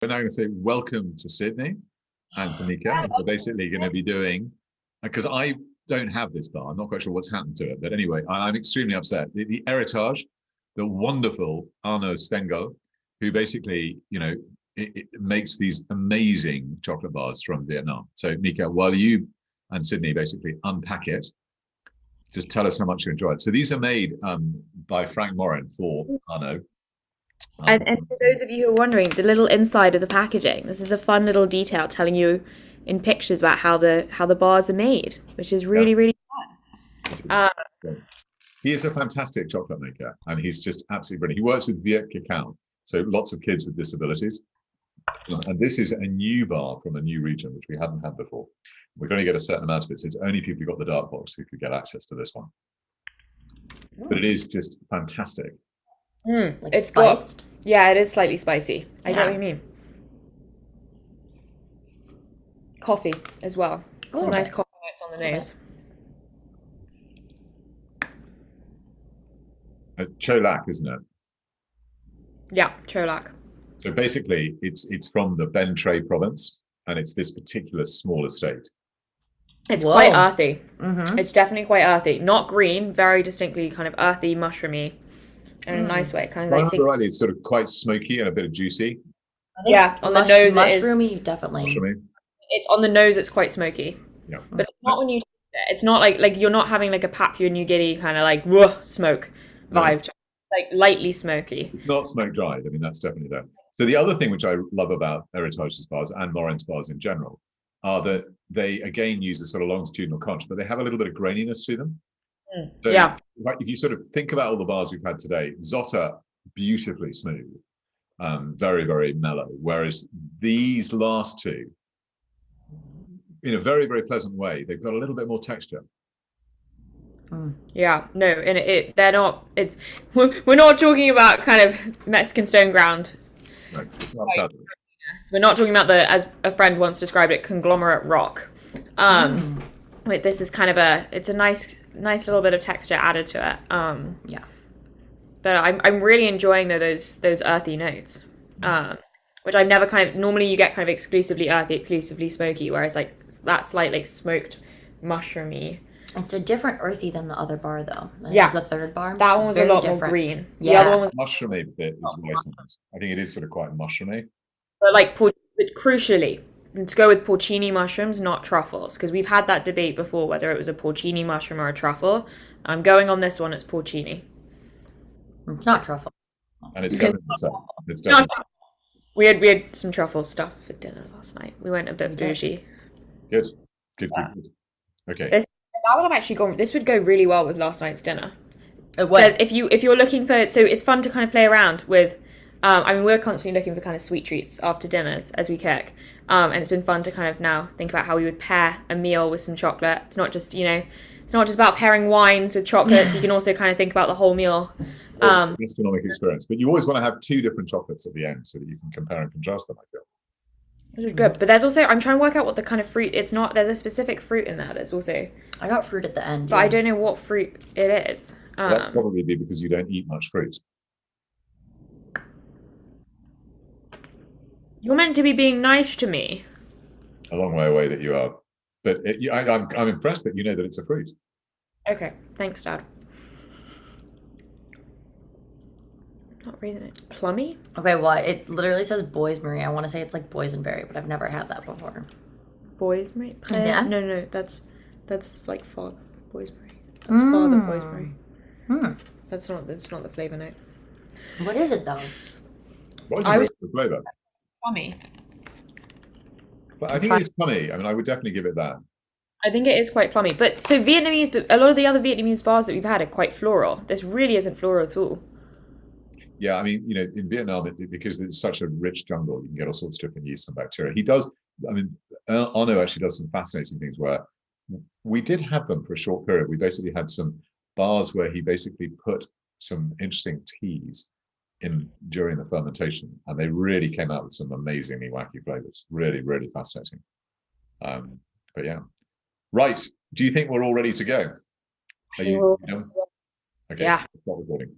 We're now going to say welcome to Sydney and to Mika. We're basically going to be doing, because I don't have this bar. I'm not quite sure what's happened to it. But anyway, I'm extremely upset. The Erithaj, the wonderful Arno Stengel, who basically, it makes these amazing chocolate bars from Vietnam. So Mika, while you and Sydney basically unpack it, just tell us how much you enjoy it. So these are made by Frank Morin for Arno. And for those of you who are wondering, the little inside of the packaging, this is a fun little detail telling you in pictures about how the bars are made, which is Yeah, really this is uh, great. He is a fantastic chocolate maker, and he's just absolutely brilliant. He works with Viet Cacao, so lots of kids with disabilities. And this is a new bar from a new region, which we hadn't had before. We're going to get a certain amount of it, so it's only people who got the dark box who could get access to this one. But it is just fantastic. like it's spiced. Yeah, it is slightly spicy. I get what you mean. Coffee as well. Some nice coffee notes on the nose. Cho Lac, isn't it? Yeah, Cho Lac. So basically, it's from the Ben Tre province, and it's this particular small estate. It's Whoa. quite earthy. It's definitely quite earthy. Not green, very distinctly kind of earthy, mushroomy, in a nice way. Kind If of I like remember rightly, it's sort of quite smoky and a bit of juicy. yeah, on the nose it is. Mushroomy, definitely. Mushroomy. It's on the nose. It's quite smoky, Yeah. but it's not when you taste it. It's not like you're not having like a Papua New Guinea kind of like whoa, smoke vibe. To it. Like lightly smoky. Not smoke dried. I mean, that's definitely there. So the other thing which I love about Eritaj's bars and Morin's bars in general are that they again use a sort of longitudinal conch, but they have a little bit of graininess to them. So Yeah. if you sort of think about all the bars we've had today, Zotta, beautifully smooth, very, very mellow. Whereas these last two, in a very, very pleasant way, they've got a little bit more texture. Yeah, no, and they're not. It's we're not talking about kind of Mexican stone ground. No, it's not sadly. We're not talking about the, as a friend once described it, conglomerate rock. Wait, this is kind of it's a nice little bit of texture added to it. Yeah. But I'm really enjoying those earthy notes. Which I've never kind of normally you get kind of exclusively earthy, exclusively smoky, whereas like that slight like smoked mushroomy. It's a different earthy than the other bar, though. Yeah. Is the third bar. That one was Very a lot different. more green. The Yeah. other one was Mushroomy bit is nice. I think it is sort of quite mushroomy. but like but crucially, let's go with porcini mushrooms, not truffles, because we've had that debate before whether it was a porcini mushroom or a truffle. I'm going on this one. It's porcini. It's not truffle. And it's definitely the same. It's No, definitely we had some truffle stuff for dinner last night. We went a bit bougie. good. Good. Okay. That would have actually gone. This would go really well with last night's dinner. It Because was. if you're looking for, so it's fun to kind of play around with. I mean, we're constantly looking for kind of sweet treats after dinners as we cook, and it's been fun to kind of now think about how we would pair a meal with some chocolate. It's not just it's not just about pairing wines with chocolates. You can also kind of think about the whole meal. Gastronomic experience, but you always want to have two different chocolates at the end so that you can compare and contrast them. I feel. Which is good. But there's also I'm trying to work out what the kind of fruit. It's not. There's a specific fruit in there. There's also, I got fruit at the end. but I don't know what fruit it is. That'd probably be because you don't eat much fruit. You're meant to be being nice to me. A long way away that you are, but I'm impressed that you know that it's a fruit. Okay, thanks, Dad. Not reading it. Plummy? Okay, well, it literally says boysenberry. I want to say it's like boysenberry, but I've never had that before. Boysenberry? Yeah. No, that's like father boysenberry. That's father boysenberry. That's not the flavor note. What is it, though? What's I was- the flavour? Plummy. But I think it's plummy. I mean, I would definitely give it that. I think it is quite plummy. But so Vietnamese, but a lot of the other Vietnamese bars that we've had are quite floral. This really isn't floral at all. Yeah, I mean, in Vietnam, because it's such a rich jungle, you can get all sorts of different yeasts and bacteria. He does, I mean, Arno actually does some fascinating things where we did have them for a short period. We basically had some bars where he basically put some interesting teas in during the fermentation, and they really came out with some amazingly wacky flavors. Really, really fascinating. But yeah. Right. Do you think we're all ready to go? Are you? Okay, Yeah. stop recording.